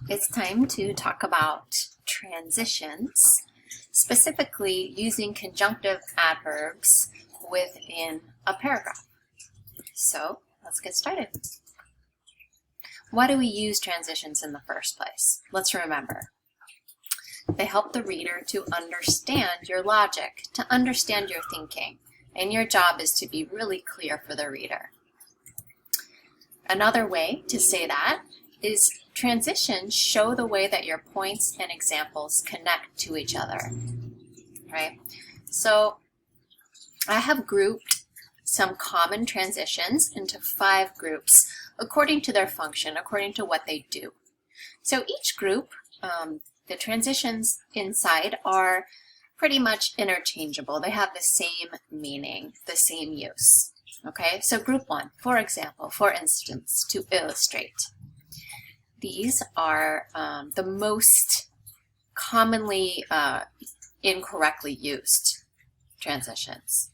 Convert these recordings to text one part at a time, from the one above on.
It's time to talk about transitions, specifically using conjunctive adverbs within a paragraph. So let's get started. Why do we use transitions in the first place? Let's remember. They help the reader to understand your logic, to understand your thinking, and your job is to be really clear for the reader. Another way to say that is transitions show the way that your points and examples connect to each other, right? So I have grouped some common transitions into 5 groups according to their function, according to what they do. So each group, the transitions inside are pretty much interchangeable. They have the same meaning, the same use. Okay, so group 1, for example, for instance, to illustrate. These are the most commonly incorrectly used transitions.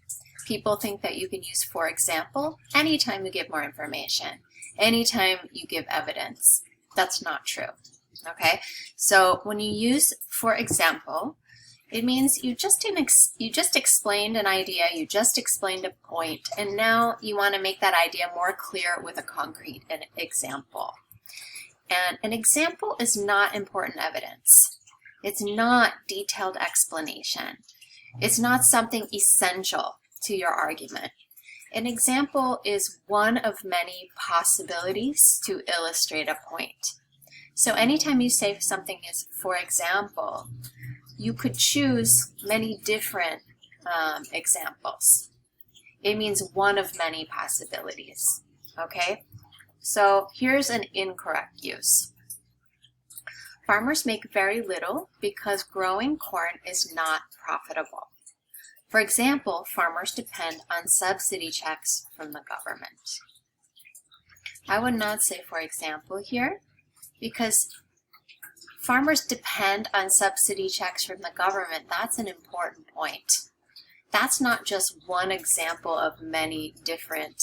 People think that you can use for example anytime you give more information, anytime you give evidence. That's not true. Okay, so when you use for example, it means you just explained an idea, you just explained a point, and now you want to make that idea more clear with a concrete example. And an example is not important evidence. It's not detailed explanation. It's not something essential to your argument. An example is one of many possibilities to illustrate a point. So anytime you say something is for example, you could choose many different examples. It means one of many possibilities, okay? So here's an incorrect use. Farmers make very little because growing corn is not profitable. For example, farmers depend on subsidy checks from the government. I would not say for example here because farmers depend on subsidy checks from the government. That's an important point. That's not just one example of many different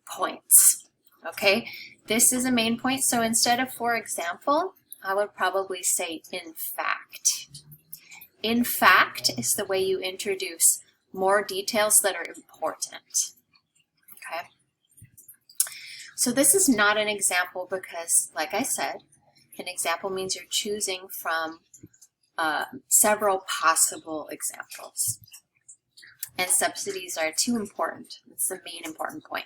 points. Okay, this is a main point. So instead of for example, I would probably say in fact. In fact is the way you introduce more details that are important. Okay, so this is not an example because, like I said, an example means you're choosing from several possible examples. And subsidies are too important. It's the main important point.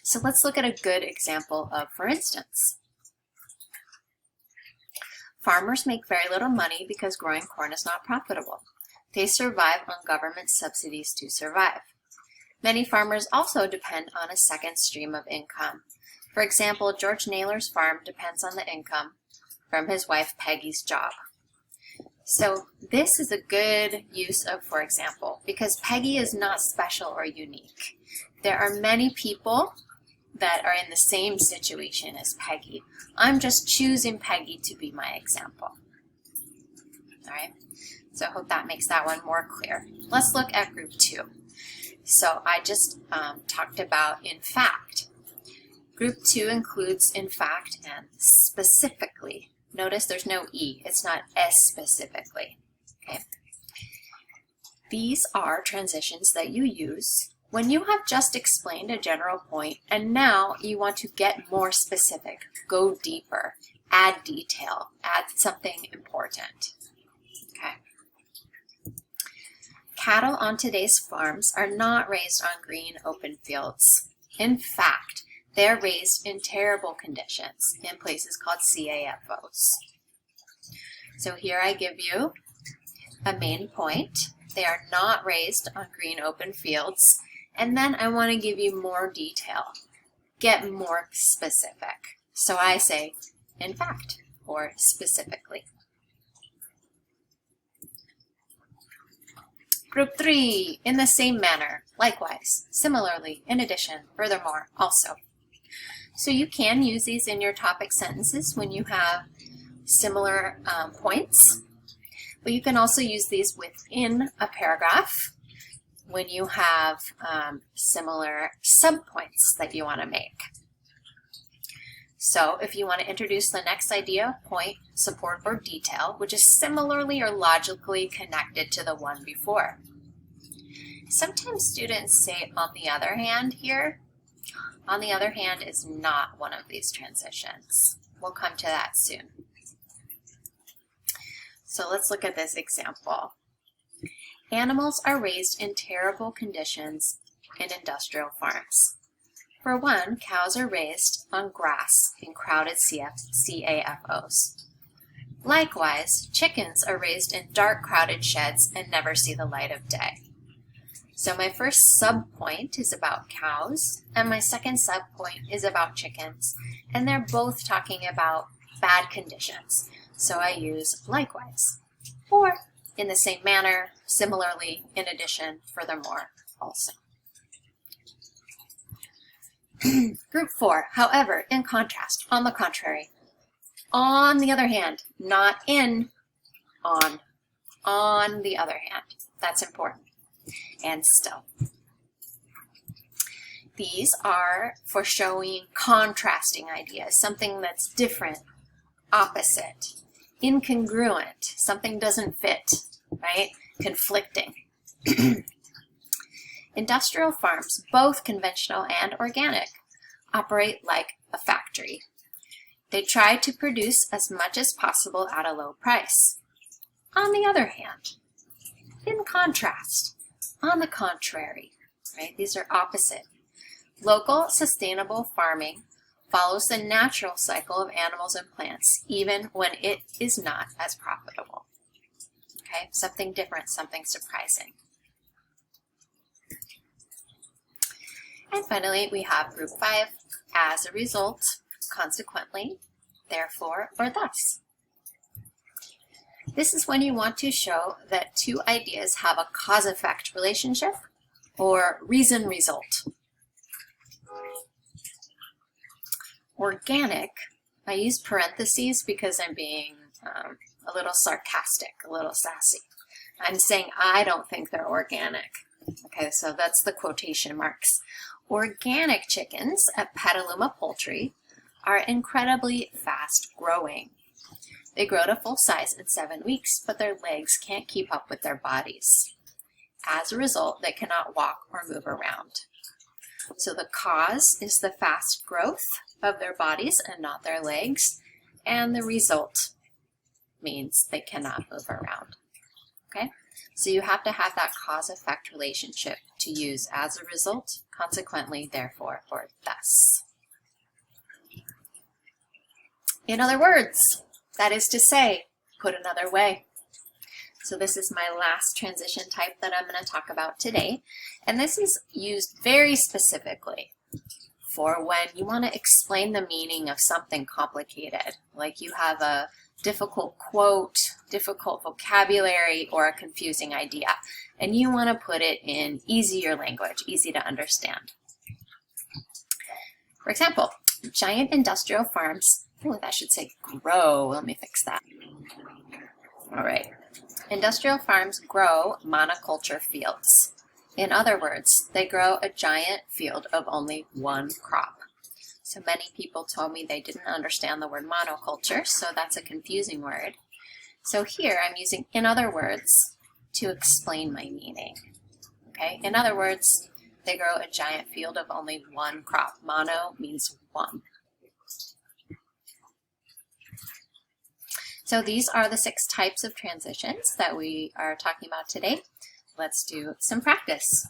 So let's look at a good example of, for instance, farmers make very little money because growing corn is not profitable. They survive on government subsidies to survive. Many farmers also depend on a second stream of income. For example, George Naylor's farm depends on the income from his wife Peggy's job. So this is a good use of for example because Peggy is not special or unique. There are many people that are in the same situation as Peggy. I'm just choosing Peggy to be my example. All right, so I hope that makes that one more clear. Let's look at group 2. So I just talked about in fact. Group 2 includes in fact and specifically. Notice there's no E, it's not S specifically. Okay. These are transitions that you use when you have just explained a general point and now you want to get more specific, go deeper, add detail, add something important. Okay. Cattle on today's farms are not raised on green open fields. In fact, they're raised in terrible conditions in places called CAFOs. So here I give you a main point. They are not raised on green open fields. And then I want to give you more detail, get more specific. So I say, in fact, or specifically. Group 3, in the same manner, likewise, similarly, in addition, furthermore, also. So you can use these in your topic sentences when you have similar points, but you can also use these within a paragraph when you have similar subpoints that you want to make. So if you want to introduce the next idea, point, support, or detail, which is similarly or logically connected to the one before. Sometimes students say on the other hand here. On the other hand is not one of these transitions. We'll come to that soon. So let's look at this example. Animals are raised in terrible conditions in industrial farms. For one, cows are raised on grass in crowded CAFOs. Likewise, chickens are raised in dark, crowded sheds and never see the light of day. So my first subpoint is about cows, and my second subpoint is about chickens, and they're both talking about bad conditions. So I use likewise, or in the same manner, similarly, in addition, furthermore, also. Group 4, however, in contrast, on the contrary. On the other hand, not in, on the other hand. That's important. And still. These are for showing contrasting ideas, something that's different, opposite, incongruent, something doesn't fit, right? Conflicting. Industrial farms, both conventional and organic, operate like a factory. They try to produce as much as possible at a low price. On the other hand, in contrast, on the contrary, right? These are opposite. Local sustainable farming follows the natural cycle of animals and plants, even when it is not as profitable. Okay, something different, something surprising. And finally, we have group 5, as a result, consequently, therefore, or thus. This is when you want to show that two ideas have a cause-effect relationship or reason-result. Organic, I use parentheses because I'm being a little sarcastic, a little sassy. I'm saying I don't think they're organic. Okay, so that's the quotation marks. Organic chickens at Petaluma Poultry are incredibly fast growing. They grow to full size in 7 weeks, but their legs can't keep up with their bodies. As a result, they cannot walk or move around. So the cause is the fast growth of their bodies and not their legs, and the result means they cannot move around. Okay? So you have to have that cause-effect relationship to use as a result, consequently, therefore, or thus. In other words, that is to say, put another way. So this is my last transition type that I'm going to talk about today. And this is used very specifically for when you want to explain the meaning of something complicated, like you have a difficult quote, difficult vocabulary, or a confusing idea, and you want to put it in easier language, easy to understand. For example, giant industrial farms, oh, that should say grow, let me fix that. All right, industrial farms grow monoculture fields. In other words, they grow a giant field of only one crop. So many people told me they didn't understand the word monoculture, so that's a confusing word. So here I'm using in other words to explain my meaning. Okay, in other words, they grow a giant field of only one crop. Mono means one. So these are the 6 types of transitions that we are talking about today. Let's do some practice.